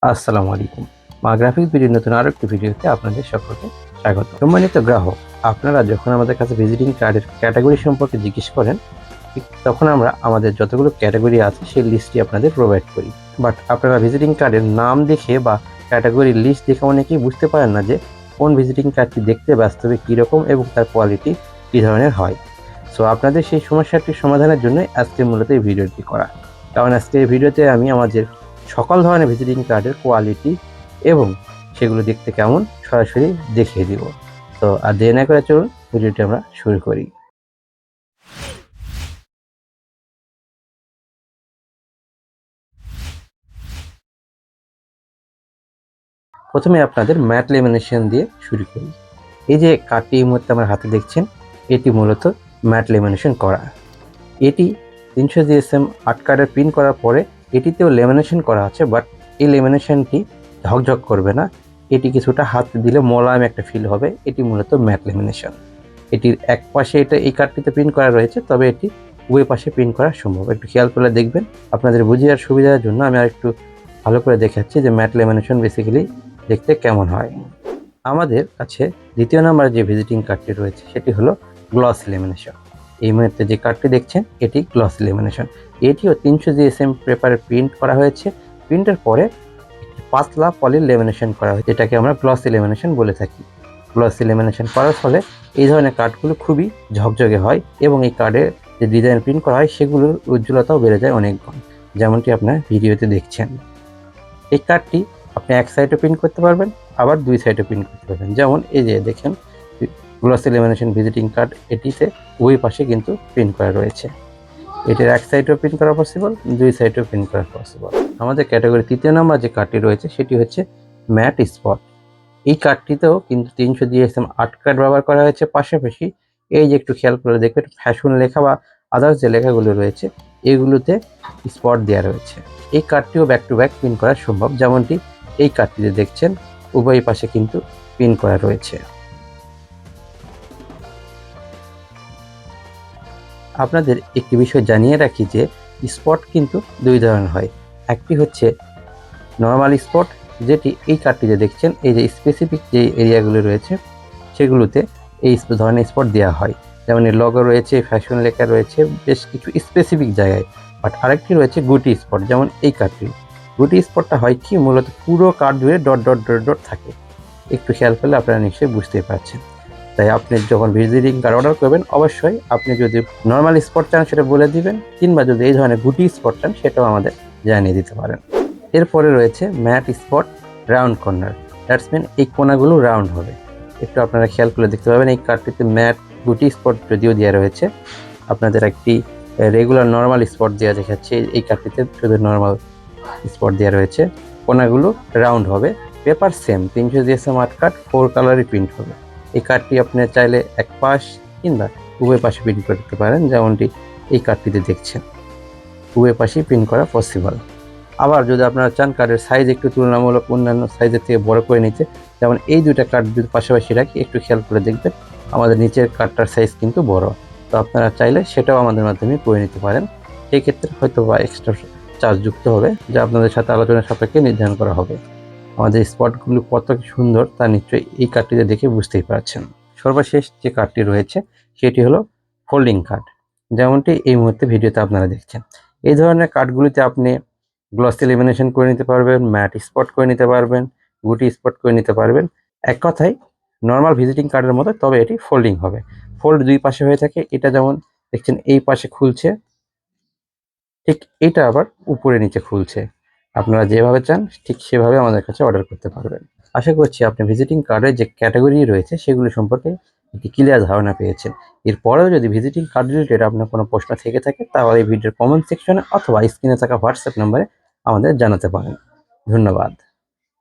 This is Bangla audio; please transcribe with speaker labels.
Speaker 1: আসসালামু আলাইকুম। গ্রাফিক্স ভিডিওর নতুন আরো একটি ভিডিওতে আপনাদের সকলকে স্বাগত। সম্মানিত গ্রাহক, আপনারা যখন আমাদের কাছে ভিজিটিং কার্ডের ক্যাটাগরি সম্পর্কে জিজ্ঞেস করেন, ঠিক তখন আমরা আমাদের যতগুলো ক্যাটাগরি আছে সেই লিস্টটি আপনাদের প্রোভাইড করি। বাট আপনারা ভিজিটিং কার্ডের নাম দেখে বা ক্যাটাগরির লিস্ট দেখে অনেকেই বুঝতে পারেন না যে কোন ভিজিটিং কার্ডটি দেখতে বাস্তবে কীরকম এবং তার কোয়ালিটি কী ধরনের হয়। সো আপনাদের সেই সমস্যাটির সমাধানের জন্যই আজকে মূলত এই ভিডিওটি করা। কারণ আজকে এই ভিডিওতে আমি আমাদের সকল ধরনের ভিজিটিং কার্ডের কোয়ালিটি এবং সেগুলো দেখতে কেমন সরাসরি দেখিয়ে দিব। তো আর দেরি না করে চলুন ভিডিওটি আমরা শুরু করি। প্রথমে আপনাদের ম্যাট লেমিনেশন দিয়ে শুরু করি। এই যে কার্ডটি এই মুহূর্তে আমার হাতে দেখছেন, এটি মূলত ম্যাট লেমিনেশন করা। এটি 300 জিএসএম আর্ট কার্ডের প্রিন্ট করার পরে এটিতেও লেমিনেশন করা আছে, বাট এই লেমিনেশনটি ঝকঝক করবে না। এটি কিছুটা হাত দিলে মোলায়েম একটা ফিল হবে। এটি মূলত ম্যাট লেমিনেশন। এটির এক পাশে এই কার্ডটিতে প্রিন্ট করা রয়েছে, তবে এটি উভয় পাশে প্রিন্ট করা সম্ভব। একটু খেয়াল করে দেখবেন। আপনাদের বুঝিয়ে সুবিধার জন্য আমি আরেকটু ভালো করে দেখাচ্ছি যে ম্যাট লেমিনেশন বেসিক্যালি দেখতে কেমন হয়। আমাদের কাছে দ্বিতীয় নম্বরে যে ভিজিটিং কার্ডটি রয়েছে সেটি হলো গ্লস লেমিনেশন। এই মুহূর্তে যে কার্ডটি দেখছেন এটি গ্লস লেমিনেশন। এটিও 300 জিএসএম পেপারে প্রিন্ট করা হয়েছে। প্রিন্টের পরে একটি পাতলা পলির লেমিনেশন করা হয়েছে, এটাকে আমরা গ্লসি লেমিনেশন বলে থাকি। গ্লসি লেমিনেশন করার ফলে এই ধরনের কার্ডগুলো খুবই ঝকঝকে হয় এবং এই কার্ডের যে ডিজাইন প্রিন্ট করা হয় সেগুলোর উজ্জ্বলতাও বেড়ে যায় অনেক গুণ, যেমনটি আপনার ভিডিওতে দেখছেন। এই কার্ডটি আপনি এক সাইডে প্রিন্ট করতে পারবেন, আবার দুই সাইডে প্রিন্ট করতে পারবেন। যেমন এই যে দেখেন গ্লসি লেমিনেশন ভিজিটিং কার্ড, এটিতে উভয় পাশে কিন্তু প্রিন্ট করা রয়েছে। এটির এক সাইডেও প্রিন্ট করা পসিবল, দুই সাইডেও প্রিন্ট করা পসিবল। আমাদের ক্যাটাগরি তৃতীয় নম্বর যে কার্ডটি রয়েছে সেটি হচ্ছে ম্যাট স্পট। এই কার্ডটিতেও কিন্তু 300 জিএসএম আর্ট কার্ড ব্যবহার করা হয়েছে। পাশাপাশি এই যে একটু খেয়াল করে দেখবেন ফ্যাশন লেখা বা আদার্স যে লেখাগুলো রয়েছে এগুলোতে স্পট দেওয়া রয়েছে। এই কার্ডটিও ব্যাক টু ব্যাক প্রিন্ট করা সম্ভব, যেমনটি এই কার্ডটিতে দেখছেন উভয় পাশে কিন্তু প্রিন্ট করা রয়েছে। আপনাদের একটি বিষয় জানিয়ে রাখি যে স্পট কিন্তু দুই ধরনের হয়। একটি হচ্ছে নর্মাল স্পট, যেটি এই কার্ডটিতে দেখছেন এই যে স্পেসিফিক যে এরিয়াগুলো রয়েছে সেগুলোতে এই ধরনের স্পট দেওয়া হয়। যেমন এর লগো রয়েছে, ফ্যাশন লেখা রয়েছে বেশ কিছু স্পেসিফিক জায়গায়। বাট আরেকটি রয়েছে গুটি স্পট, যেমন এই কার্ডটি। গুটি স্পটটা হয় কি, মূলত পুরো কার্ড জুড়ে ডট ডট ডট ডট থাকে। একটু খেয়াল করলে আপনারা নিশ্চয়ই বুঝতেই পারছেন। তাই আপনি যখন ভিজিটিং কার্ড অর্ডার করবেন অবশ্যই আপনি যদি নর্মাল স্পট চান সেটা বলে দিবেন, কিংবা যদি এই ধরনের গুটি স্পট চান সেটাও আমাদের জানিয়ে দিতে পারেন। এরপরে রয়েছে matt spot round corner. That's mean এই কোনাগুলো রাউন্ড হবে। একটু আপনারা খেয়াল করে দেখতে পাবেন এই কার্ডটিতে ম্যাট গুটি স্পট যদিও দেওয়া রয়েছে, আপনাদের একটি রেগুলার নর্মাল স্পট দেওয়া দেখাচ্ছে। এই কার্ডটিতে শুধু নর্মাল স্পট দেওয়া রয়েছে, কোনাগুলো রাউন্ড হবে। Paper same 300 GSM art card 4 কালারই প্রিন্ট হবে। এই কার্ডটি আপনি চাইলে এক পাশ কিংবা উভয় পাশে প্রিন্ট করতে পারেন, যেমনটি এই কার্ডটিতে দেখছেন উভয় পাশেই প্রিন্ট করা পসিবল। আবার যদি আপনারা চান কার্ডের সাইজ একটু তুলনামূলক অন্যান্য সাইজের থেকে বড় করে নিতে, যেমন এই দুইটা কার্ড যদি পাশাপাশি রাখি একটু খেয়াল করে দেখবেন আমাদের নিচের কার্ডটার সাইজ কিন্তু বড়। তো আপনারা চাইলে সেটাও আমাদের মাধ্যমে করে নিতে পারেন। সেই ক্ষেত্রে হয়তো বা এক্সট্রা চার্জ যুক্ত হবে, যা আপনাদের সাথে আলোচনার সাপেক্ষে নির্ধারণ করা হবে। আমাদের স্পটগুলো কত সুন্দর তা নিশ্চয়ই এই কার্ডটিতে দেখে বুঝতেই পারছেন। সর্বশেষ যে কার্ডটি রয়েছে সেটি হলো ফোল্ডিং কার্ড, যেমনটি এই মুহূর্তে ভিডিওতে আপনারা দেখছেন। এই ধরনের কার্ডগুলিতে আপনি গ্লসি লেমিনেশন করে নিতে পারবেন, ম্যাট স্পট করে নিতে পারবেন, গুটি স্পট করে নিতে পারবেন। এক কথায় নর্মাল ভিজিটিং কার্ডের মতো, তবে এটি ফোল্ডিং হবে। ফোল্ড দুই পাশে হয়ে থাকে। এটা যেমন দেখছেন এই পাশে খুলছে, ঠিক এটা আবার উপরে নিচে খুলছে। আপনারা যেভাবে চান ঠিক সেভাবে আমাদের কাছে অর্ডার করতে পারবেন। আশা করছি আপনি ভিজিটিং কার্ডের যে ক্যাটাগরি রয়েছে সেগুলো সম্পর্কে একটি ক্লিয়ার ধারণা পেয়েছেন। এরপরেও যদি ভিজিটিং কার্ড রিলেটেড আপনার কোনো প্রশ্ন থেকে থাকে তাহলে এই ভিডিওর কমেন্ট সেকশনে অথবা স্ক্রিনে থাকা হোয়াটসঅ্যাপ নম্বরে আমাদের জানাতে পারেন। ধন্যবাদ।